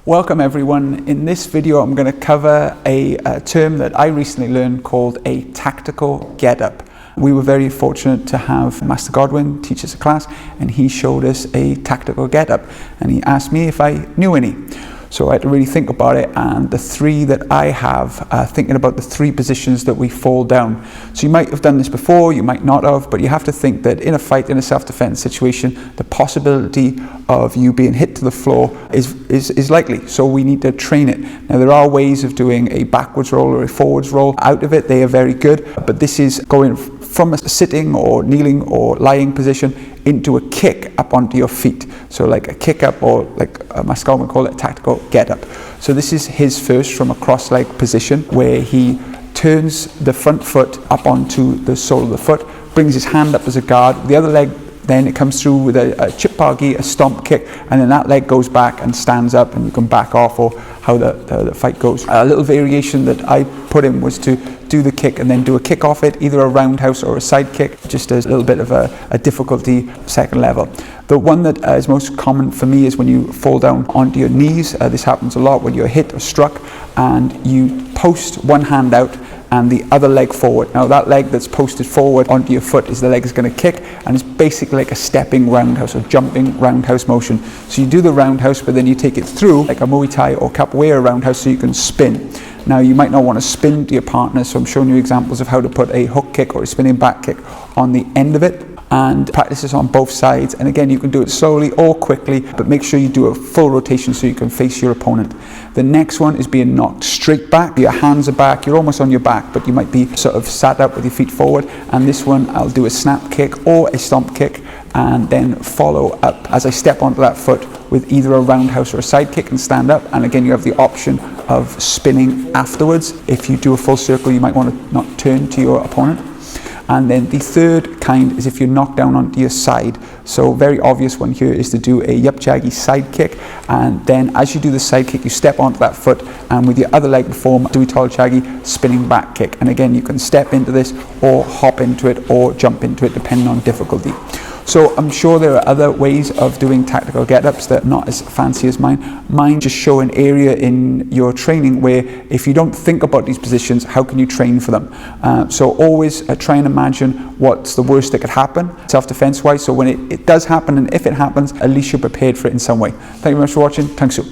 Welcome everyone. In this video I'm going to cover a term that I recently learned called a tactical get-up. We were very fortunate to have Master Godwin teach us a class, and he showed us a tactical get-up, and he asked me if I knew any. So I had to really think about it, and the three that I have, thinking about the three positions that we fall down. So you might have done this before, you might not have, but you have to think that in a fight, in a self-defense situation, the possibility of you being hit to the floor is likely. So we need to train it. Now there are ways of doing a backwards roll or a forwards roll out of it. They are very good, but this is going from a sitting or kneeling or lying position into a kick up onto your feet. So like a kick up, or like Master Godwin would call it, a tactical get up. So this is his first from a cross-leg position, where he turns the front foot up onto the sole of the foot, brings his hand up as a guard, the other leg then it comes through with a chip pargi, a stomp kick, and then that leg goes back and stands up, and you can back off, or how the fight goes. A little variation that I put in was to do the kick and then do a kick off it, either a roundhouse or a side kick, just as a little bit of a difficulty second level. The one that is most common for me is when you fall down onto your knees. This happens a lot when you're hit or struck, and you post one hand out and the other leg forward. Now that leg that's posted forward onto your foot is the leg that's going to kick, and it's basically like a stepping roundhouse or jumping roundhouse motion. So you do the roundhouse, but then you take it through like a Muay Thai or capoeira roundhouse, so you can spin. Now you might not want to spin to your partner, so I'm showing you examples of how to put a hook kick or a spinning back kick on the end of it, and practice this on both sides. And again, you can do it slowly or quickly, but make sure you do a full rotation so you can face your opponent. The next one is being knocked straight back. Your hands are back, you're almost on your back, but you might be sort of sat up with your feet forward. And this one, I'll do a snap kick or a stomp kick, and then follow up as I step onto that foot with either a roundhouse or a side kick and stand up. And again, you have the option of spinning afterwards. If you do a full circle, you might want to not turn to your opponent. And then the third kind is if you're knocked down onto your side. So very obvious one here is to do a yapchagi side kick, and then as you do the side kick, you step onto that foot, and with your other leg perform duitolchagi, spinning back kick. And again, you can step into this or hop into it or jump into it depending on difficulty. So I'm sure there are other ways of doing tactical get-ups that are not as fancy as mine. Mine just show an area in your training where if you don't think about these positions, how can you train for them? So always try and imagine what's the worst that could happen, self-defense wise, so when it does happen, and if it happens, at least you're prepared for it in some way. Thank you very much for watching. Tang Soo.